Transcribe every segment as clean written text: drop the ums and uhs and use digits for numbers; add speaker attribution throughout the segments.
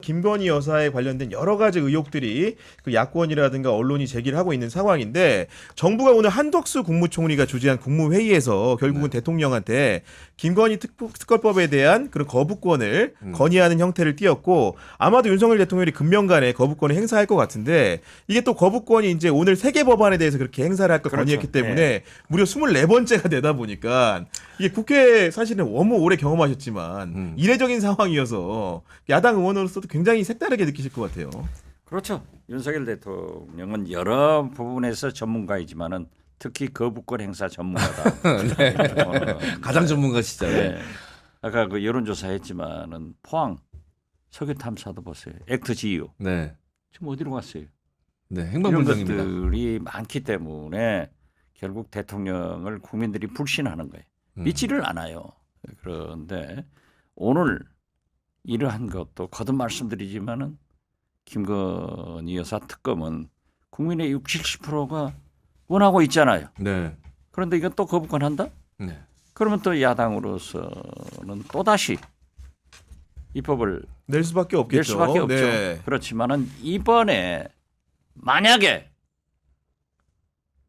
Speaker 1: 김건희 여사에 관련된 여러 가지 의혹들이 그 야권이라든가 언론이 제기를 하고 있는 상황인데 정부가 오늘 한덕수 국무총리가 주재한 국무회의에서 결국은 대통령한테 김건희 특검법에 대한 그런 거부권을 건의하는 형태를 띄었고 아마도 윤석열 대통령이 금년간에 거부권을 행사할 것 같은데 이게 또 거부권이 이제 오늘 세개 법안에 대해서 그렇게 행사를 할 걸
Speaker 2: 그렇죠.
Speaker 1: 건의했기 때문에 무려 24번째가 되다 보니까 이게 국회 사실은 너무 오래 경험하셨지만 이례적인 상황이어서 야당 의원으로서도 굉장히 색다르게 느끼실 것 같아요.
Speaker 2: 그렇죠. 윤석열 대통령은 여러 부분에서 전문가이지만은 특히 거부권 행사 전문가다.
Speaker 3: 네. 가장 전문가시죠.
Speaker 2: 네. 아까 그 여론조사 했지만은 포항 석유 탐사도 보세요. 액트 지유.
Speaker 3: 네.
Speaker 2: 지금 어디로 갔어요?
Speaker 3: 네.
Speaker 2: 이런
Speaker 3: 행방불명입니다.
Speaker 2: 것들이 많기 때문에 결국 대통령을 국민들이 불신하는 거예요. 믿지를 않아요. 그런데 오늘 이러한 것도 거듭 말씀드리지만은 김건희 여사 특검은 국민의 60, 70%가 원하고 있잖아요.
Speaker 3: 네.
Speaker 2: 그런데 이건 또 거부권 한다?
Speaker 3: 네.
Speaker 2: 그러면 또 야당으로서는 또다시 입법을
Speaker 1: 낼 수밖에 없겠죠.
Speaker 2: 낼 수밖에 없죠.
Speaker 1: 네.
Speaker 2: 그렇지만은 이번에 만약에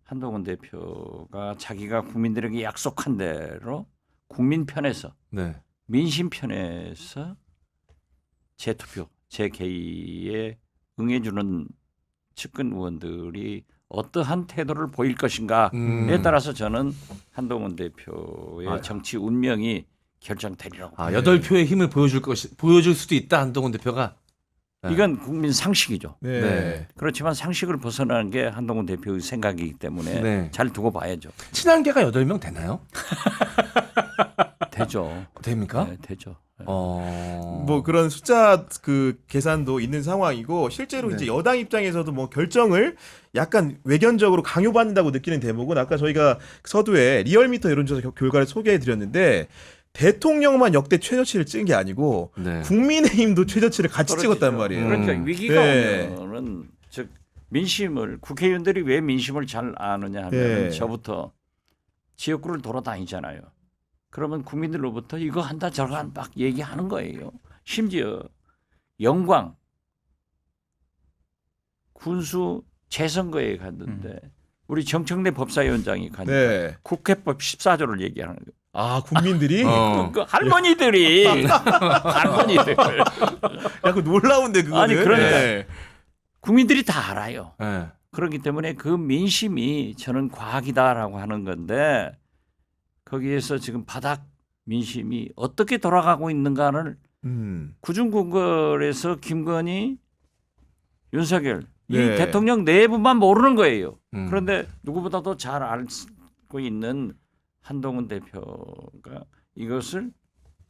Speaker 2: 한동훈 대표가 자기가 국민들에게 약속한 대로 국민 편에서
Speaker 3: 네.
Speaker 2: 민심 편에서 재투표, 재개의에 응해주는 측근 의원들이 어떠한 태도를 보일 것인가에 따라서 저는 한동훈 대표의 정치 운명이 결정되리라고 봅니다.
Speaker 3: 8표의 힘을 보여줄 수도 있다. 한동훈 대표가. 네.
Speaker 2: 이건 국민 상식이죠.
Speaker 1: 네.
Speaker 3: 네.
Speaker 2: 그렇지만 상식을 벗어나는 게 한동훈 대표의 생각이기 때문에
Speaker 3: 네.
Speaker 2: 잘 두고 봐야죠.
Speaker 3: 친한계가 8명 되나요?
Speaker 2: 되죠.
Speaker 3: 됩니까?
Speaker 2: 네, 되죠. 네.
Speaker 1: 뭐 그런 숫자 그 계산도 있는 상황이고 실제로
Speaker 3: 네.
Speaker 1: 이제 여당 입장에서도 뭐 결정을 약간 외견적으로 강요받는다고 느끼는 대목은 아까 저희가 서두에 리얼미터 여론조사 결과를 소개해 드렸는데 대통령만 역대 최저치를 찍은 게 아니고
Speaker 3: 네.
Speaker 1: 국민의힘도 최저치를 같이
Speaker 2: 떨어지죠.
Speaker 1: 찍었단 말이에요.
Speaker 2: 그러니까 위기가
Speaker 1: 네.
Speaker 2: 오면은 즉 민심을 국회의원들이 왜 민심을 잘 아느냐 하면
Speaker 1: 네.
Speaker 2: 저부터 지역구를 돌아다니잖아요. 그러면 국민들로부터 이거 한다 저거 한다 막 얘기하는 거예요. 심지어 영광 군수 재선거에 갔는데 우리 정청래 법사위원장이 가니까
Speaker 1: 네.
Speaker 2: 국회법 14조를 얘기하는 거예요.
Speaker 1: 아 국민들이
Speaker 2: 그 할머니들이 할머니들
Speaker 1: 약간 놀라운데 그거는.
Speaker 2: 아니, 그러니까.
Speaker 1: 네.
Speaker 2: 국민들이 다 알아요.
Speaker 3: 네.
Speaker 2: 그렇기 때문에 그 민심이 저는 과학이다라고 하는 건데 거기에서 지금 바닥 민심이 어떻게 돌아가고 있는가를 구중궁궐에서 김건희, 윤석열 이
Speaker 1: 네.
Speaker 2: 대통령 내부만 모르는 거예요.
Speaker 3: 음.
Speaker 2: 그런데 누구보다도 잘 알고 있는 한동훈 대표가 이것을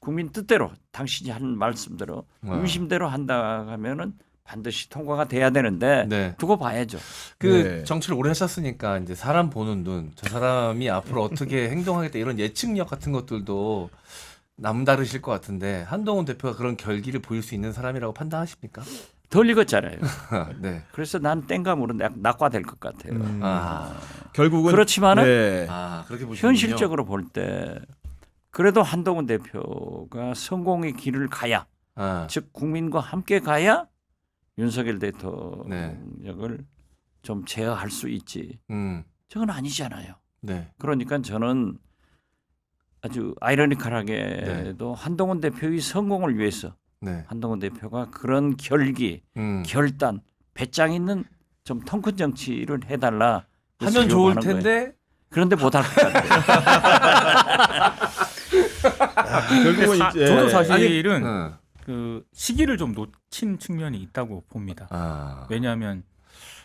Speaker 2: 국민 뜻대로 당신이 한 말씀대로 의심대로 한다 하면은 반드시 통과가 돼야 되는데
Speaker 3: 네.
Speaker 2: 두고 봐야죠.
Speaker 3: 그
Speaker 1: 네.
Speaker 3: 정치를 오래 하셨으니까 이제 사람 보는 눈, 저 사람이 앞으로 어떻게 행동하겠다 이런 예측력 같은 것들도 남다르실 것 같은데 한동훈 대표가 그런 결기를 보일 수 있는 사람이라고 판단하십니까?
Speaker 2: 덜 익었잖아요.
Speaker 3: 네.
Speaker 2: 그래서 난 땡감으로 낙과될 것 같아요.
Speaker 1: 결국은
Speaker 2: 그렇지만은
Speaker 1: 네.
Speaker 3: 그렇게 보시군요.
Speaker 2: 현실적으로 볼 때 그래도 한동훈 대표가 성공의 길을 가야 즉 국민과 함께 가야 윤석열 대통령을 좀 제어할 수 있지. 저건 아니잖아요.
Speaker 3: 네.
Speaker 2: 그러니까 저는 아주 아이러니컬하게도 한동훈 대표의 성공을 위해서
Speaker 3: 네.
Speaker 2: 한동훈 대표가 그런 결기, 결단, 배짱 있는 좀 통 큰 정치를 해달라.
Speaker 3: 하면 좋을 텐데
Speaker 2: 그런데 못할 것 같아요.
Speaker 1: 결국은 이제
Speaker 4: 저도 사실은
Speaker 3: 아니,
Speaker 4: 그 시기를 좀 놓친 측면이 있다고 봅니다. 왜냐하면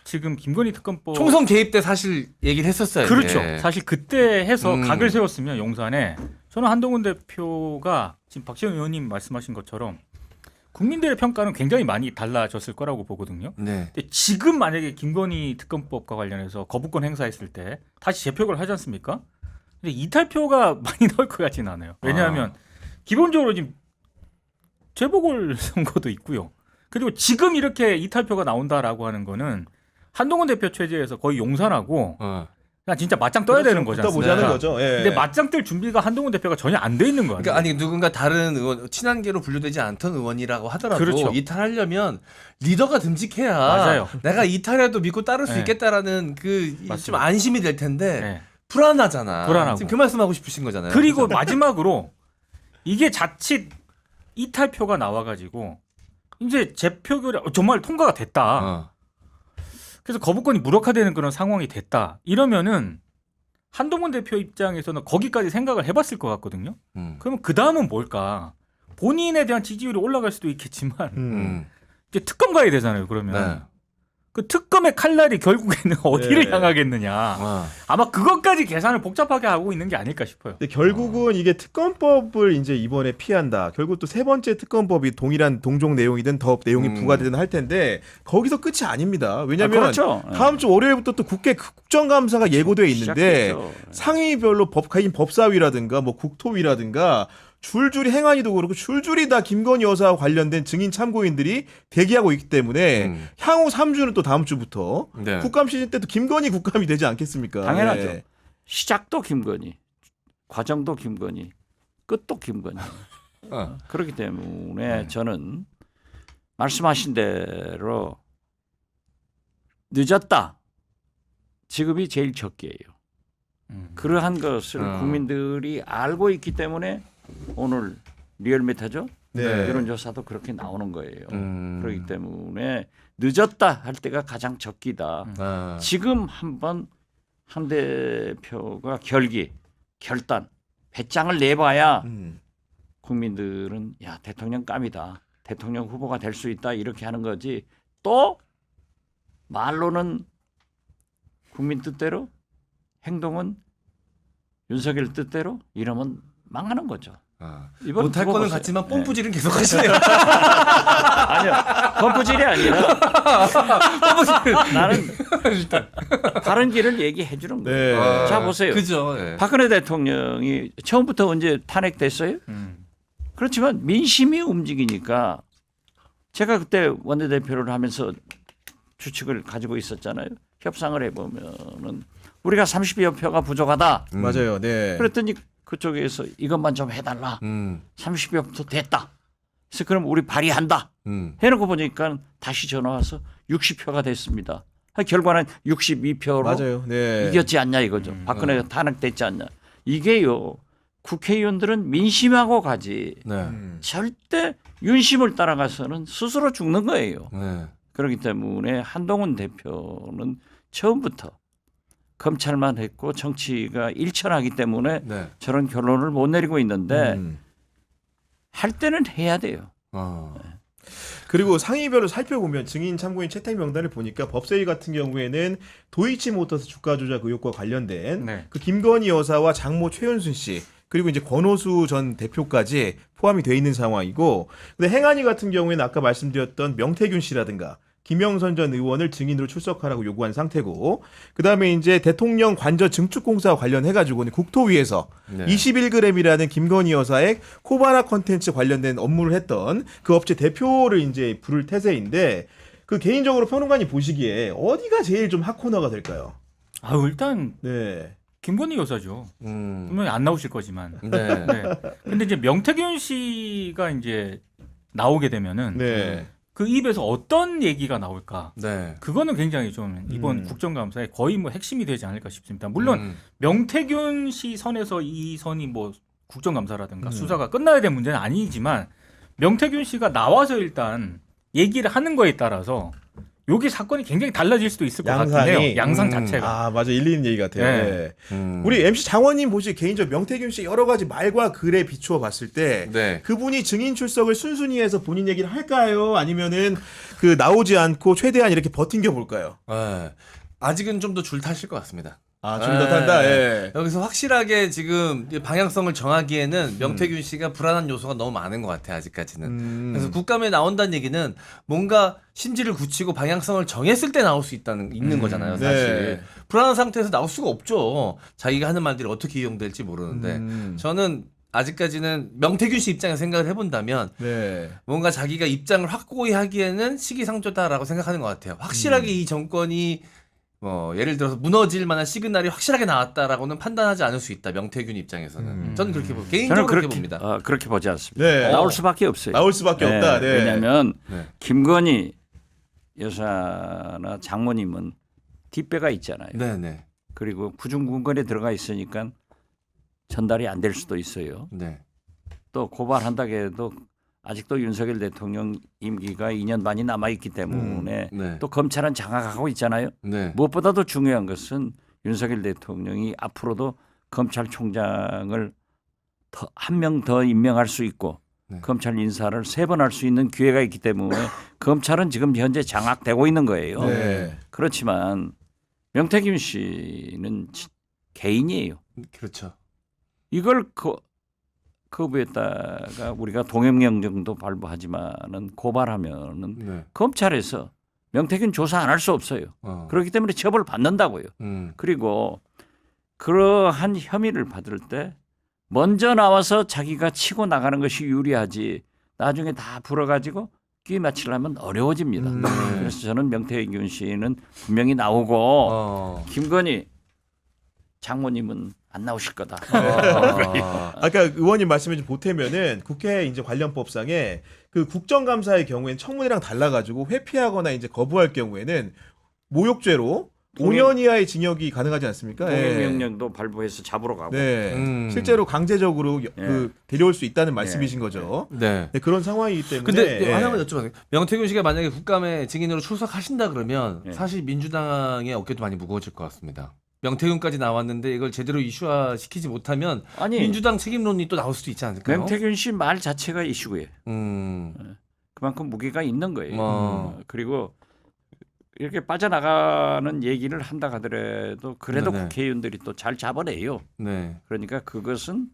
Speaker 4: 지금 김건희 특검법
Speaker 3: 총선 개입 때 사실 얘기를 했었어요.
Speaker 4: 그렇죠.
Speaker 3: 네.
Speaker 4: 사실 그때 해서 각을 세웠으면 용산에 저는 한동훈 대표가 지금 박지원 의원님 말씀하신 것처럼 국민들의 평가는 굉장히 많이 달라졌을 거라고 보거든요.
Speaker 3: 네.
Speaker 4: 근데 지금 만약에 김건희 특검법과 관련해서 거부권 행사했을 때 다시 재표결을 하지 않습니까? 근데 이탈표가 많이 나올 것 같지는 않아요. 왜냐하면 기본적으로 지금 재보궐 선거도 있고요. 그리고 지금 이렇게 이탈표가 나온다라고 하는 거는 한동훈 대표 체제에서 거의 용산하고 그냥 진짜 맞짱 떠야 되는 거잖아요.
Speaker 1: 붙어보자는 거죠. 예.
Speaker 4: 근데 맞짱 뜰 준비가 한동훈 대표가 전혀 안 돼 있는 거예요.
Speaker 3: 그러니까 아니 누군가 다른 의원 친한계로 분류되지 않던 의원이라고 하더라도
Speaker 4: 그렇죠.
Speaker 3: 이탈하려면 리더가 듬직해야
Speaker 4: 맞아요.
Speaker 3: 내가 이탈해도 믿고 따를 수
Speaker 4: 네.
Speaker 3: 있겠다라는 그 좀
Speaker 4: 맞습니다.
Speaker 3: 안심이 될 텐데
Speaker 4: 네.
Speaker 3: 불안하잖아.
Speaker 4: 불안하고.
Speaker 3: 지금 그 말씀하고 싶으신 거잖아요.
Speaker 4: 그리고 마지막으로 이게 자칫 이탈표가 나와가지고 이제 재표결이 정말 통과가 됐다.
Speaker 3: 어.
Speaker 4: 그래서 거부권이 무력화되는 그런 상황이 됐다. 이러면은 한동훈 대표 입장에서는 거기까지 생각을 해봤을 것 같거든요. 그러면 그 다음은 뭘까? 본인에 대한 지지율이 올라갈 수도 있겠지만 이제 특검 가야 되잖아요. 그러면
Speaker 3: 네.
Speaker 4: 그 특검의 칼날이 결국에는 어디를
Speaker 1: 네.
Speaker 4: 향하겠느냐.
Speaker 3: 어.
Speaker 4: 아마 그것까지 계산을 복잡하게 하고 있는 게 아닐까 싶어요.
Speaker 1: 근데 결국은 이게 특검법을 이제 이번에 피한다. 결국 또 세 번째 특검법이 동일한 동종 내용이든 더 내용이 부과되든 할 텐데 거기서 끝이 아닙니다. 왜냐하면
Speaker 2: 그렇죠.
Speaker 1: 다음 주 월요일부터 또 국회 국정감사가 예고돼 있는데
Speaker 2: 시작됐죠.
Speaker 1: 상위별로 가인 법사위라든가 뭐 국토위라든가 줄줄이 행안위도 그렇고 줄줄이 다 김건희 여사와 관련된 증인 참고인들이 대기하고 있기 때문에 향후 3주는 또 다음 주부터
Speaker 3: 네.
Speaker 1: 국감 시즌 때도 김건희 국감이 되지 않겠습니까?
Speaker 2: 당연하죠.
Speaker 1: 예.
Speaker 2: 시작도 김건희, 과정도 김건희, 끝도 김건희.
Speaker 3: 어.
Speaker 2: 그렇기 때문에 저는 말씀하신 대로 늦었다. 지금이 제일 적기예요. 그러한 것을 국민들이 알고 있기 때문에 오늘 리얼미터죠.
Speaker 1: 네.
Speaker 2: 여론조사도 그렇게 나오는 거예요. 그렇기 때문에 늦었다 할 때가 가장 적기다.
Speaker 3: 아.
Speaker 2: 지금 한번 한 대표가 결단, 배짱을 내봐야 국민들은 야 대통령 감이다. 대통령 후보가 될 수 있다. 이렇게 하는 거지. 또 말로는 국민 뜻대로 행동은 윤석열 뜻대로 이러면 망하는 거죠.
Speaker 3: 아.
Speaker 2: 이번
Speaker 3: 못할
Speaker 2: 두고
Speaker 3: 거는
Speaker 2: 보세요.
Speaker 3: 같지만
Speaker 2: 네.
Speaker 3: 뽐뿌질은 계속 하시네요.
Speaker 2: 아니요. 범부질이 아니라 나는 다른 길을 얘기해 주는 거예요.
Speaker 1: 네.
Speaker 2: 자 보세요.
Speaker 3: 그죠. 예.
Speaker 2: 박근혜 대통령이 처음부터 언제 탄핵됐어요? 그렇지만 민심이 움직이니까 제가 그때 원내대표를 하면서 추측을 가지고 있었잖아요. 협상을 해보면은 우리가 30여 표가 부족하다.
Speaker 1: 맞아요. 네.
Speaker 2: 그랬더니 그쪽에서 이것만 좀 해달라. 30여 표 됐다. 그래서 그럼 우리 발의한다. 해놓고 보니까 다시 전화 와서 60표가 됐습니다. 결과는 62표로
Speaker 1: 맞아요. 네.
Speaker 2: 이겼지 않냐 이거죠. 박근혜가 탄핵됐지 않냐. 이게요. 국회의원들은 민심하고 가지.
Speaker 3: 네.
Speaker 2: 절대 윤심을 따라가서는 스스로 죽는 거예요.
Speaker 3: 네.
Speaker 2: 그렇기 때문에 한동훈 대표는 처음부터 검찰만 했고 정치가 일천하기 때문에
Speaker 3: 네.
Speaker 2: 저런 결론을 못 내리고 있는데 할 때는 해야 돼요.
Speaker 3: 어.
Speaker 1: 그리고 상위별로 살펴보면 증인 참고인 채택 명단을 보니까 법사위 같은 경우에는 도이치모터스 주가 조작 의혹과 관련된
Speaker 4: 네.
Speaker 1: 그 김건희 여사와 장모 최윤순 씨 그리고 이제 권오수 전 대표까지 포함이 돼 있는 상황이고, 근데 행안위 같은 경우에는 아까 말씀드렸던 명태균 씨라든가 김영선 전 의원을 증인으로 출석하라고 요구한 상태고, 그다음에 이제 대통령 관저 증축공사와 관련해가지고는 국토위에서
Speaker 3: 네.
Speaker 1: 21g이라는 김건희 여사의 코바나 컨텐츠 관련된 업무를 했던 그 업체 대표를 이제 부를 태세인데, 그 개인적으로 평론가님 보시기에 어디가 제일 좀 핫코너가 될까요?
Speaker 4: 아 일단
Speaker 1: 네.
Speaker 4: 김건희 여사죠. 분명히 안 나오실 거지만.
Speaker 3: 네.
Speaker 4: 네. 근데 이제 명태균 씨가 이제 나오게 되면은
Speaker 1: 네.
Speaker 4: 그 입에서 어떤 얘기가 나올까?
Speaker 3: 네.
Speaker 4: 그거는 굉장히 좀 이번 국정감사에 거의 뭐 핵심이 되지 않을까 싶습니다. 물론 명태균 씨 선에서 이 선이 뭐 국정감사라든가 수사가 끝나야 될 문제는 아니지만 명태균 씨가 나와서 일단 얘기를 하는 거에 따라서 여기 사건이 굉장히 달라질 수도 있을 것 같긴
Speaker 1: 양상이?
Speaker 4: 해요. 양상 자체가.
Speaker 1: 아, 맞아. 일리 있는 얘기 같아요.
Speaker 4: 네.
Speaker 1: 네. 우리 MC 장원님 보시 개인적으로 명태균 씨 여러 가지 말과 글에 비추어 봤을 때
Speaker 3: 네.
Speaker 1: 그분이 증인 출석을 순순히 해서 본인 얘기를 할까요? 아니면은 그 나오지 않고 최대한 이렇게 버틴겨 볼까요?
Speaker 3: 네. 아직은 좀 더 줄 타실 것 같습니다.
Speaker 1: 아, 좀 더 탄다. 예.
Speaker 3: 여기서 확실하게 지금 방향성을 정하기에는 명태균 씨가 불안한 요소가 너무 많은 것 같아요, 아직까지는. 그래서 국감에 나온다는 얘기는 뭔가 심지를 굳히고 방향성을 정했을 때 나올 수 있는 거잖아요, 사실.
Speaker 1: 네.
Speaker 3: 불안한 상태에서 나올 수가 없죠. 자기가 하는 말들이 어떻게 이용될지 모르는데. 저는 아직까지는 명태균 씨 입장에서 생각을 해본다면
Speaker 1: 네.
Speaker 3: 뭔가 자기가 입장을 확고히 하기에는 시기상조다라고 생각하는 것 같아요. 확실하게 이 정권이 예를 들어서 무너질 만한 시그널이 확실하게 나왔다라고는 판단하지 않을 수 있다. 명태균 입장에서는. 저는 그렇게 개인적으로 그렇게 봅니다.
Speaker 2: 그렇게 보지 않습니다.
Speaker 1: 네.
Speaker 2: 나올 수밖에 없어요.
Speaker 1: 나올 수밖에 없다. 네.
Speaker 2: 왜냐하면
Speaker 3: 네.
Speaker 2: 김건희 여사나 장모님은 뒷배가 있잖아요.
Speaker 3: 네네.
Speaker 2: 그리고 구중궁궐에 들어가 있으니까 전달이 안 될 수도 있어요.
Speaker 3: 네.
Speaker 2: 또 고발한다고 해도 아직도 윤석열 대통령 임기가 2년 반이 남아있기 때문에
Speaker 3: 네.
Speaker 2: 또 검찰은 장악하고 있잖아요.
Speaker 3: 네.
Speaker 2: 무엇보다도 중요한 것은 윤석열 대통령이 앞으로도 검찰총장을 한 명 더 임명할 수 있고
Speaker 3: 네.
Speaker 2: 검찰 인사를 3번 할 수 있는 기회가 있기 때문에 검찰은 지금 현재 장악되고 있는 거예요.
Speaker 1: 네.
Speaker 2: 그렇지만 명태균 씨는 개인이에요.
Speaker 3: 그렇죠.
Speaker 2: 이걸 거부했다가 우리가 동행령정도 발부하지만은 고발하면은
Speaker 3: 네.
Speaker 2: 검찰에서 명태균 조사 안 할 수 없어요. 그렇기 때문에 처벌 받는다고요. 그리고 그러한 혐의를 받을 때 먼저 나와서 자기가 치고 나가는 것이 유리하지 나중에 다 불어가지고 끼 맞추려면 어려워집니다. 그래서 저는 명태균 씨는 분명히 나오고 김건희 장모님은 안 나오실 거다.
Speaker 1: 아까 의원님 말씀해 준 보태면은 국회 이제 관련법상에 그 국정감사의 경우에는 청문회랑 달라가지고 회피하거나 이제 거부할 경우에는 모욕죄로 5년 이하의 징역이 가능하지 않습니까?
Speaker 2: 동행명령도 발부해서 잡으러 가고.
Speaker 1: 네. 실제로 강제적으로 데려올 수 있다는 말씀이신 거죠.
Speaker 3: 네.
Speaker 1: 네, 그런 상황이기 때문에.
Speaker 3: 근데 하나만 여쭤봐도 명태균 씨가 만약에 국감에 증인으로 출석하신다 그러면 사실 민주당의 어깨도 많이 무거워질 것 같습니다. 명태균까지 나왔는데 이걸 제대로 이슈화 시키지 못하면
Speaker 2: 아니,
Speaker 3: 민주당 책임론이 또 나올 수도 있지 않을까요?
Speaker 2: 명태균 씨 말 자체가 이슈예요. 그만큼 무게가 있는 거예요. 그리고 이렇게 빠져나가는 얘기를 한다 하더라도 그래도
Speaker 3: 네네.
Speaker 2: 국회의원들이 또 잘 잡아내요.
Speaker 3: 네.
Speaker 2: 그러니까 그것은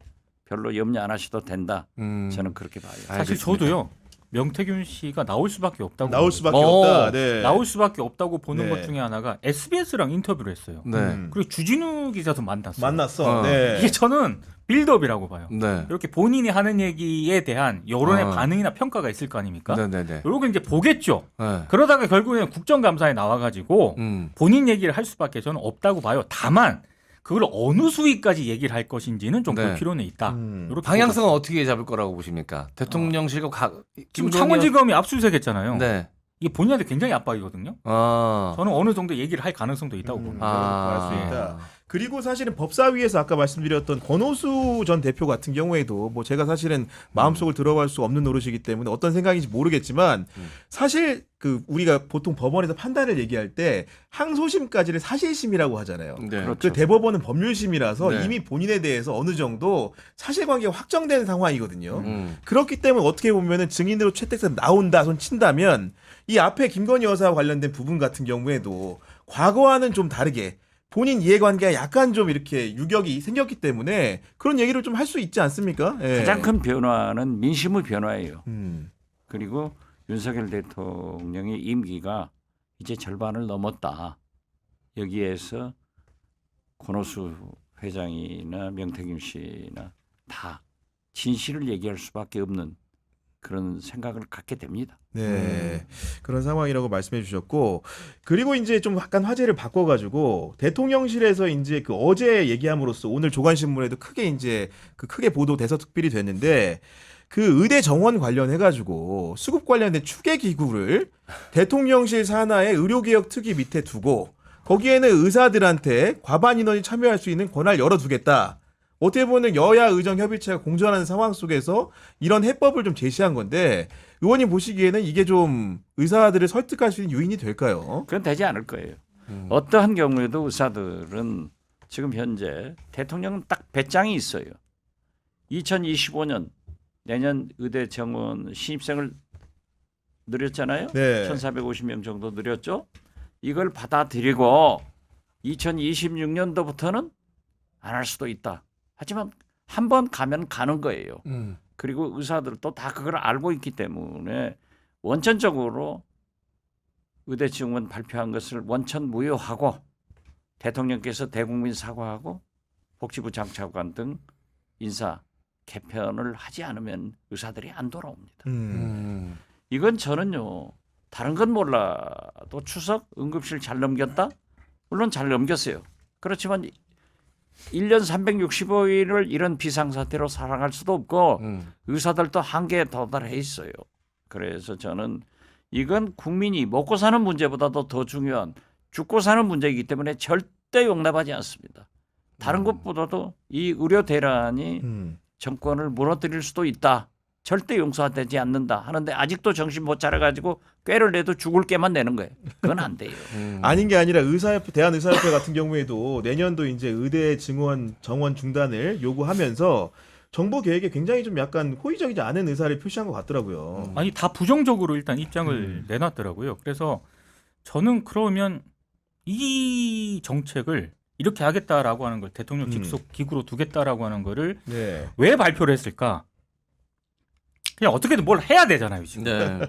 Speaker 2: 별로 염려 안 하셔도 된다. 저는 그렇게 봐요.
Speaker 4: 사실
Speaker 3: 알겠습니다.
Speaker 4: 저도요. 명태균 씨가 나올 수밖에 없다고
Speaker 1: 나올 수밖에
Speaker 4: 봅니다.
Speaker 1: 없다. 네.
Speaker 4: 나올 수밖에 없다고 보는
Speaker 1: 네.
Speaker 4: 것 중에 하나가 SBS랑 인터뷰를 했어요.
Speaker 3: 네.
Speaker 4: 그리고 주진우 기자도 만났어요.
Speaker 1: 만났어. 네.
Speaker 4: 이게 저는 빌드업이라고 봐요.
Speaker 3: 네.
Speaker 4: 이렇게 본인이 하는 얘기에 대한 여론의
Speaker 3: 어.
Speaker 4: 반응이나 평가가 있을 거 아닙니까?
Speaker 3: 네네네.
Speaker 4: 이런 거 이제 보겠죠.
Speaker 3: 네.
Speaker 4: 그러다가 결국에는 국정감사에 나와가지고 본인 얘기를 할 수밖에 저는 없다고 봐요. 다만 그걸 어느 수위까지 얘기를 할 것인지는 좀 볼
Speaker 3: 네.
Speaker 4: 필요는 있다. 이렇게
Speaker 3: 방향성은 어떻게 잡을 거라고 보십니까? 대통령실과
Speaker 4: 지금 창원지검이 압수수색했잖아요.
Speaker 3: 네.
Speaker 4: 이게 본인한테 굉장히 압박이거든요.
Speaker 3: 아.
Speaker 4: 저는 어느 정도 얘기를 할 가능성도 있다고 봅니다.
Speaker 1: 할 수 있다. 그리고 사실은 법사위에서 아까 말씀드렸던 권오수 전 대표 같은 경우에도 뭐 제가 사실은 마음속을 들어갈 수 없는 노릇이기 때문에 어떤 생각인지 모르겠지만 사실 그 우리가 보통 법원에서 판단을 얘기할 때 항소심까지를 사실심이라고 하잖아요.
Speaker 3: 네.
Speaker 1: 그 대법원은 법률심이라서
Speaker 3: 네.
Speaker 1: 이미 본인에 대해서 어느 정도 사실관계가 확정된 상황이거든요.
Speaker 3: 음.
Speaker 1: 그렇기 때문에 어떻게 보면은 증인으로 채택해서 나온다 손 친다면 이 앞에 김건희 여사와 관련된 부분 같은 경우에도 과거와는 좀 다르게 본인 이해관계가 약간 좀 이렇게 유격이 생겼기 때문에 그런 얘기를 좀 할 수 있지 않습니까? 예.
Speaker 2: 가장 큰 변화는 민심의 변화예요.
Speaker 1: 음.
Speaker 2: 그리고 윤석열 대통령의 임기가 이제 절반을 넘었다. 여기에서 권오수 회장이나 명태균 씨나 다 진실을 얘기할 수밖에 없는 그런 생각을 갖게 됩니다.
Speaker 1: 네. 그런 상황이라고 말씀해 주셨고 그리고 이제 좀 약간 화제를 바꿔 가지고 대통령실에서 이제 그 어제 얘기함으로써 오늘 조간신문에도 크게 이제 그 크게 보도돼서 특별히 됐는데 그 의대 정원 관련해 가지고 수급 관련된 추계 기구를 대통령실 산하의 의료개혁 특위 밑에 두고 거기에는 의사들한테 과반 인원이 참여할 수 있는 권한을 열어두겠다. 어떻게 보면 여야 의정 협의체가 공존하는 상황 속에서 이런 해법을 좀 제시한 건데 의원님 보시기에는 이게 좀 의사들을 설득할 수 있는 요인이 될까요?
Speaker 2: 그건 되지 않을 거예요. 어떠한 경우에도 의사들은 지금 현재 대통령은 딱 배짱이 있어요. 2025년 내년 의대 정원 신입생을 늘렸잖아요.
Speaker 1: 네.
Speaker 2: 1,450명 정도 늘렸죠. 이걸 받아들이고 2026년도부터는 안 할 수도 있다. 하지만 한 번 가면 가는 거예요. 그리고 의사들도 다 그걸 알고 있기 때문에 원천적으로 의대 증원 발표한 것을 원천 무효하고 대통령께서 대국민 사과하고 복지부 장차관 등 인사 개편을 하지 않으면 의사들이 안 돌아옵니다. 이건 저는요. 다른 건 몰라도 추석 응급실 잘 넘겼다. 물론 잘 넘겼어요. 그렇지만 1년 365일을 이런 비상사태로 살아갈 수도 없고 의사들도 한계에 도달해 있어요. 그래서 저는 이건 국민이 먹고 사는 문제보다도 더 중요한 죽고 사는 문제이기 때문에 절대 용납하지 않습니다. 다른 것보다도 이 의료 대란이 정권을 무너뜨릴 수도 있다. 절대 용서되지 않는다 하는데 아직도 정신 못 차려가지고 꾀를 내도 죽을 깨만 내는 거예요. 그건 안 돼요.
Speaker 1: 아닌 게 아니라 의사협회, 대한의사협회 같은 경우에도 내년도 이제 의대 증원 정원 중단을 요구하면서 정부 계획에 굉장히 좀 약간 호의적이지 않은 의사를 표시한 것 같더라고요.
Speaker 4: 아니 다 부정적으로 일단 입장을 내놨더라고요. 그래서 저는 그러면 이 정책을 이렇게 하겠다라고 하는 걸 대통령 직속 기구로 두겠다라고 하는 거를
Speaker 1: 네.
Speaker 4: 왜 발표를 했을까? 그냥 어떻게든 뭘 해야 되잖아요 지금.
Speaker 3: 네.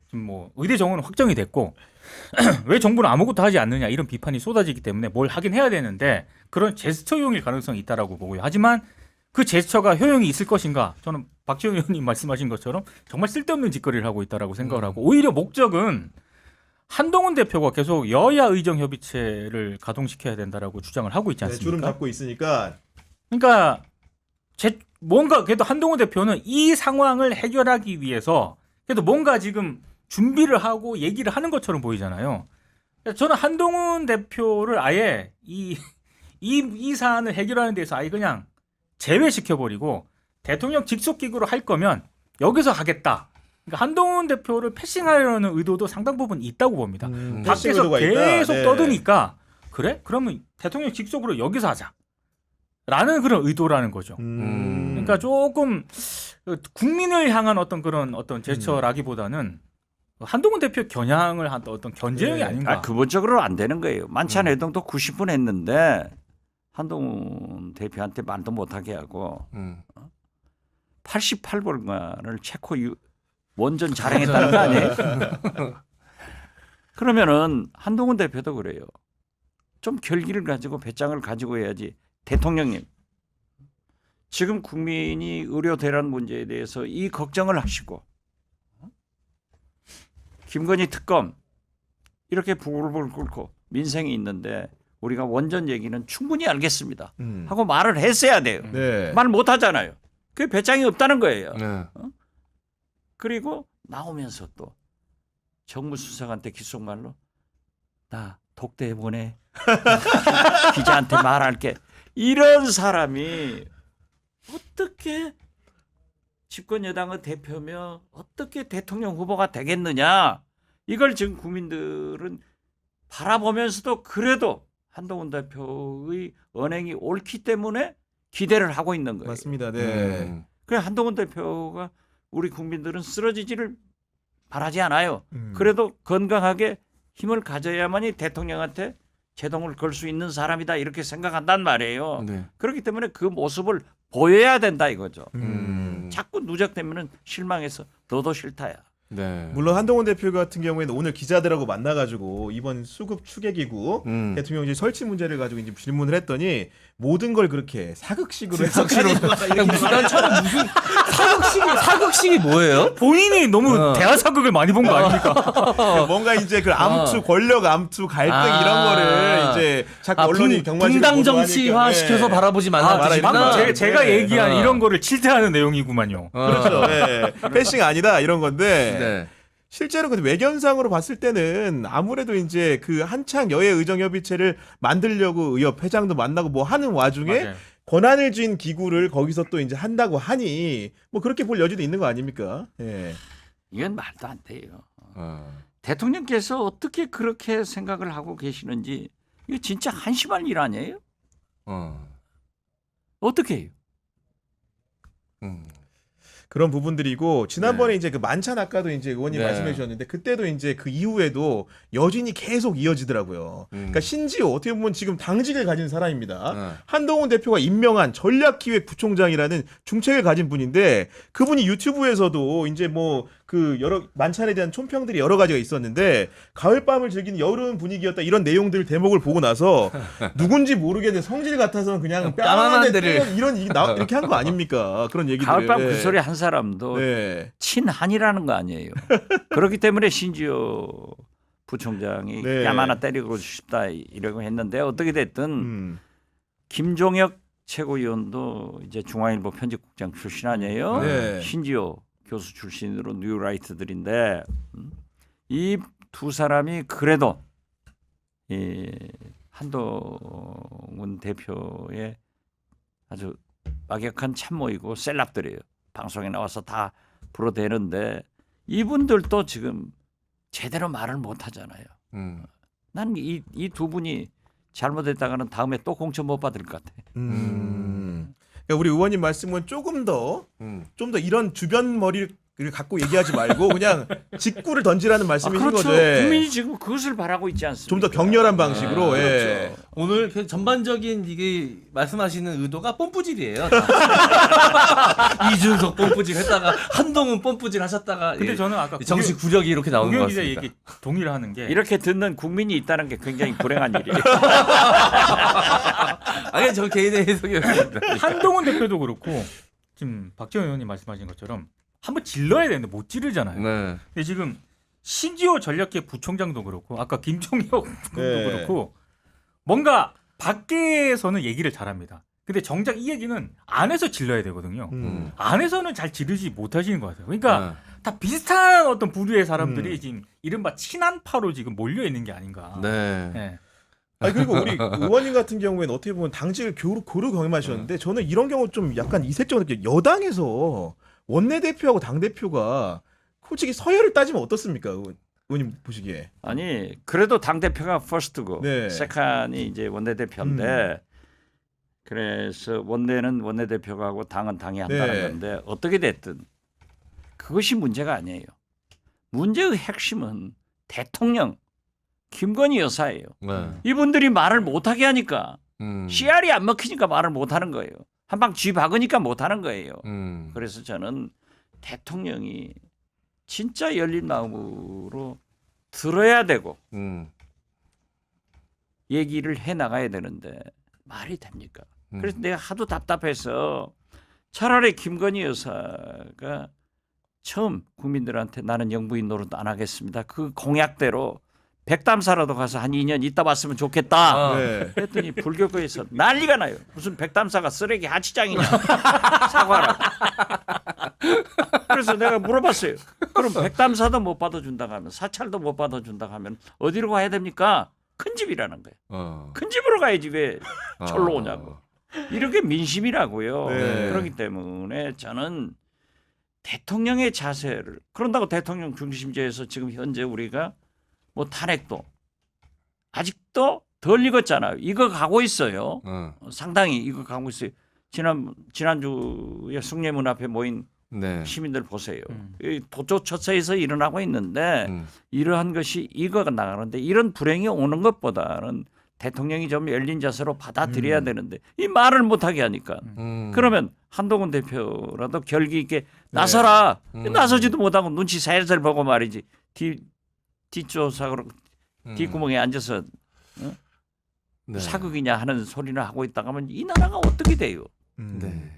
Speaker 4: 지금 뭐 의대 정원은 확정이 됐고 왜 정부는 아무것도 하지 않느냐 이런 비판이 쏟아지기 때문에 뭘 하긴 해야 되는데 그런 제스처용일 가능성이 있다라고 보고요. 하지만 그 제스처가 효용이 있을 것인가? 저는 박지원 의원님 말씀하신 것처럼 정말 쓸데없는 짓거리를 하고 있다라고 생각을 하고 오히려 목적은 한동훈 대표가 계속 여야 의정 협의체를 가동시켜야 된다라고 주장을 하고 있지
Speaker 1: 네,
Speaker 4: 않습니까?
Speaker 1: 주름 잡고 있으니까
Speaker 4: 그러니까 뭔가 그래도 한동훈 대표는 이 상황을 해결하기 위해서 그래도 뭔가 지금 준비를 하고 얘기를 하는 것처럼 보이잖아요. 저는 한동훈 대표를 아예 이 사안을 해결하는 데서 아예 그냥 제외시켜버리고 대통령 직속기구로 할 거면 여기서 하겠다. 그러니까 한동훈 대표를 패싱하려는 의도도 상당 부분 있다고 봅니다.
Speaker 1: 패싱
Speaker 4: 밖에서
Speaker 1: 의도가 있다.
Speaker 4: 계속
Speaker 1: 네.
Speaker 4: 떠드니까 그래? 그러면 대통령 직속으로 여기서 하자. 라는 그런 의도라는 거죠. 그러니까 조금 국민을 향한 어떤 그런 어떤 제스처라기보다는 한동훈 대표 겨냥을 한 어떤 견제용이
Speaker 1: 네.
Speaker 4: 아닌가.
Speaker 2: 근본적으로 안 되는 거예요. 만찬 회동도 90분 했는데 한동훈 대표한테 말도 못하게 하고 88번간을 체코 원전 자랑했다는 거 아니에요? 그러면은 한동훈 대표도 그래요. 좀 결기를 가지고 배짱을 가지고 해야지. 대통령님, 지금 국민이 의료 대란 문제에 대해서 이 걱정을 하시고 김건희 특검 이렇게 부글부글 끓고 민생이 있는데 우리가 원전 얘기는 충분히 알겠습니다. 하고 말을 했어야 돼요.
Speaker 1: 네.
Speaker 2: 말 못하잖아요. 그게 배짱이 없다는 거예요.
Speaker 3: 네.
Speaker 2: 그리고 나오면서 또 정무수석한테 귓속말로 나 독대 보내 기자한테 말할게. 이런 사람이 어떻게 집권 여당의 대표며 어떻게 대통령 후보가 되겠느냐. 이걸 지금 국민들은 바라보면서도 그래도 한동훈 대표의 언행이 옳기 때문에 기대를 하고 있는 거예요.
Speaker 1: 맞습니다. 네.
Speaker 2: 그래 한동훈 대표가 우리 국민들은 쓰러지지를 바라지 않아요.
Speaker 1: 음.
Speaker 2: 그래도 건강하게 힘을 가져야만이 대통령한테 제동을 걸 수 있는 사람이다 이렇게 생각한단 말이에요.
Speaker 3: 네.
Speaker 2: 그렇기 때문에 그 모습을 보여야 된다 이거죠.
Speaker 1: 음.
Speaker 2: 자꾸 누적되면은 실망해서 너도 싫다야.
Speaker 3: 네.
Speaker 1: 물론 한동훈 대표 같은 경우에는 오늘 기자들하고 만나가지고 이번 수급 추계기구 대통령실 설치 문제를 가지고 이제 질문을 했더니 모든 걸 그렇게 사극식으로 해서
Speaker 3: 난 처음에 무슨 사극식이 뭐예요?
Speaker 4: 본인이 너무 대하사극을 많이 본 거 아닙니까?
Speaker 1: 뭔가 이제 그 암투 권력 암투 갈등 이런 거를 이제 자꾸 언론이 경마식으로
Speaker 3: 분당
Speaker 1: 보도하니까.
Speaker 3: 정치화 시켜서
Speaker 1: 네.
Speaker 3: 바라보지 말라.
Speaker 1: 말아,
Speaker 4: 방금 제가
Speaker 1: 네.
Speaker 4: 얘기한 이런 거를 질타하는 내용이구만요.
Speaker 1: 그렇죠. 네. 패싱 아니다 이런 건데
Speaker 3: 네.
Speaker 1: 실제로 근데 외견상으로 봤을 때는 아무래도 이제 그 한창 여야 의정협의체를 만들려고 의협 회장도 만나고 뭐 하는 와중에
Speaker 4: 맞아요.
Speaker 1: 권한을 쥔 기구를 거기서 또 이제 한다고 하니 뭐 그렇게 볼 여지도 있는 거 아닙니까? 예.
Speaker 2: 이건 말도 안 돼요. 대통령께서 어떻게 그렇게 생각을 하고 계시는지 이거 진짜 한심할 일 아니에요? 어떻게 해요?
Speaker 1: 그런 부분들이고 지난번에 이제 그 만찬 아까도 이제 의원님
Speaker 3: 네.
Speaker 1: 말씀해 주셨는데 그때도 이제 그 이후에도 여진이 계속 이어지더라고요. 그러니까 신지호 어떻게 보면 지금 당직을 가진 사람입니다. 한동훈 대표가 임명한 전략기획부총장이라는 중책을 가진 분인데 그분이 유튜브에서도 이제 뭐 그 여러 만찬에 대한 촌평들이 여러 가지가 있었는데 가을밤을 즐기는 여름 분위기였다 이런 내용들 대목을 보고 나서 누군지 모르겠는데 성질 같아서는 그냥
Speaker 3: 까만한
Speaker 1: 뺨한대
Speaker 3: 데를
Speaker 1: 이렇게 한 거 아닙니까? 그런 얘기들.
Speaker 2: 가을밤 그 소리 한 사람도
Speaker 1: 네.
Speaker 2: 친한이라는 거 아니에요. 그렇기 때문에 신지호 부총장이
Speaker 1: 네.
Speaker 2: 뺨 하나 때리고 싶다 이러고 했는데 어떻게 됐든
Speaker 1: 음.
Speaker 2: 김종혁 최고위원도 이제 중앙일보 편집국장 출신 아니에요.
Speaker 1: 네.
Speaker 2: 신지호 교수 출신으로 뉴라이트들인데 이 두 사람이 그래도 이 한동훈 대표의 아주 막역한 참모이고 셀럽들이에요. 방송에 나와서 다 불어대는데 이분들도 지금 제대로 말을 못 하잖아요. 난 이 두 분이 잘못했다가는 다음에 또 공천 못 받을 것 같아.
Speaker 1: 그러니까 우리 의원님 말씀은 조금 더 좀 더 이런 주변 머리를 갖고 얘기하지 말고 그냥 직구를 던지라는 말씀이신
Speaker 2: 그렇죠.
Speaker 1: 거죠. 예.
Speaker 2: 국민이 지금 그것을 바라고 있지 않습니까?
Speaker 1: 좀 더 격렬한 방식으로. 예.
Speaker 2: 그렇죠.
Speaker 3: 오늘 그 전반적인 이게 말씀하시는 의도가 뽐뿌질이에요. 이준석 뽐뿌질 했다가 한동훈 pompu질 하셨다가
Speaker 4: 근데
Speaker 3: 예,
Speaker 4: 저는 아까
Speaker 3: 정치 구력이 이렇게 나오는 것
Speaker 4: 우경 기자
Speaker 3: 같습니다.
Speaker 4: 얘기 동의를 하는 게
Speaker 2: 이렇게 듣는 국민이 있다는 게 굉장히 불행한 일이에요.
Speaker 3: 아니 저 개인의 해석이었습니다.
Speaker 4: 한동훈 대표도 그렇고 지금 박지원 의원님 말씀하신 것처럼 한번 질러야 되는데 못 지르잖아요.
Speaker 3: 네.
Speaker 4: 근데 지금 신지호 전략계 부총장도 그렇고 아까 김종혁 군도
Speaker 1: 네.
Speaker 4: 그렇고 뭔가 밖에서는 얘기를 잘합니다. 근데 정작 이 얘기는 안에서 질러야 되거든요. 안에서는 잘 지르지 못하시는 것 같아요. 그러니까 다 비슷한 어떤 부류의 사람들이 지금 이른바 친한파로 지금 몰려 있는 게 아닌가.
Speaker 3: 네.
Speaker 4: 네.
Speaker 1: 아니 그리고 우리 의원님 같은 경우에는 어떻게 보면 당직을 고루 경험하셨는데 저는 이런 경우 좀 약간 이색적으로 느껴요. 여당에서 원내대표하고 당대표가 솔직히 서열을 따지면 어떻습니까? 의원님 보시기에.
Speaker 2: 아니 그래도 당 대표가 퍼스트고
Speaker 1: 네.
Speaker 2: 세칸이 이제 원내대표인데 그래서 원내는 원내대표가 하고 당은 당이 한다는
Speaker 1: 네.
Speaker 2: 건데 어떻게 됐든 그것이 문제가 아니에요. 문제의 핵심은 대통령 김건희 여사예요.
Speaker 3: 네.
Speaker 2: 이분들이 말을 못하게 하니까 CR이 안 먹히니까 말을 못하는 거예요. 한 방 쥐 박으니까 못하는 거예요. 그래서 저는 대통령이 진짜 열린 마음으로 들어야 되고 얘기를 해 나가야 되는데 말이 됩니까? 그래서 내가 하도 답답해서 차라리 김건희 여사가 처음 국민들한테 나는 영부인 노릇 안 하겠습니다. 그 공약대로 백담사라도 가서 한 2년 있다 왔으면 좋겠다.
Speaker 1: 네.
Speaker 2: 했더니 불교계에서 난리가 나요. 무슨 백담사가 쓰레기 하치장이냐. 사과라고. 그래서 내가 물어봤어요. 그럼 백담사도 못 받아준다고 하면 사찰도 못 받아준다고 하면 어디로 가야 됩니까? 큰 집이라는 거예요. 큰 집으로 가야지 왜 절로 오냐고. 이렇게 민심이라고요.
Speaker 1: 네.
Speaker 2: 그렇기 때문에 저는 대통령의 자세를 그런다고 대통령 중심제에서 지금 현재 우리가 뭐 탄핵도 아직도 덜 익었잖아요. 이거 가고 있어요. 상당히 이거 가고 있어요. 지난주에 숭례문 앞에 모인
Speaker 3: 네.
Speaker 2: 시민들 보세요. 이 도처처처에서 일어나고 있는데 이러한 것이 이거가 나가는데 이런 불행이 오는 것보다는 대통령이 좀 열린 자세로 받아들여야 되는데 이 말을 못하게 하니까 그러면 한동훈 대표라도 결기 있게 나서라. 나서지도 못하고 눈치 살살 보고 말이지. 뒷조사로 뒷구멍에 앉아서
Speaker 3: 네.
Speaker 2: 사극이냐 하는 소리를 하고 있다가 하면 이 나라가 어떻게 돼요?
Speaker 3: 네.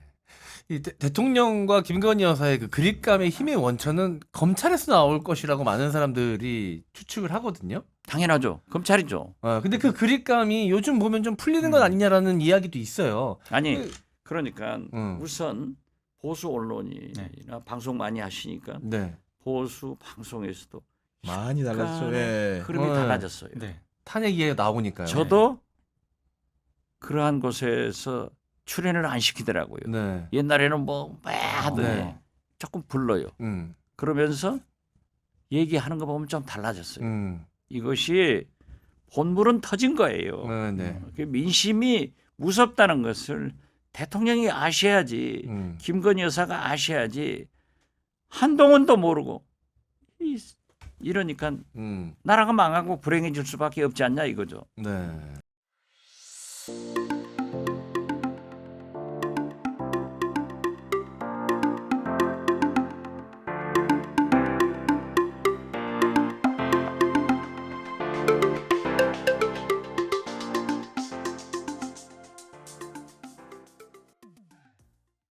Speaker 3: 이 대통령과 김건희 여사의 그 그립감의 힘의 원천은 검찰에서 나올 것이라고 많은 사람들이 추측을 하거든요.
Speaker 2: 당연하죠. 검찰이죠.
Speaker 3: 근데 그 그립감이 요즘 보면 좀 풀리는 건 아니냐라는 이야기도 있어요.
Speaker 2: 아니 그러니까
Speaker 3: 음.
Speaker 2: 우선 보수 언론이나 방송 많이 하시니까
Speaker 3: 네.
Speaker 2: 보수 방송에서도
Speaker 1: 많이 달랐죠. 예.
Speaker 2: 흐름이
Speaker 3: 네.
Speaker 2: 달라졌어요.
Speaker 4: 네.
Speaker 3: 탄핵 이야기가 나오니까요.
Speaker 2: 저도 그러한 곳에서 출연을 안 시키더라고요.
Speaker 3: 네.
Speaker 2: 옛날에는 뭐 하더니
Speaker 3: 네.
Speaker 2: 조금 불러요. 그러면서 얘기하는 거 보면 좀 달라졌어요. 이것이 본물은 터진 거예요.
Speaker 3: 네.
Speaker 2: 민심이 무섭다는 것을 대통령이 아셔야지, 김건희 여사가 아셔야지, 한동훈도 모르고 이러니까 나라가 망하고 불행해질 수밖에 없지 않냐 이거죠.
Speaker 3: 네.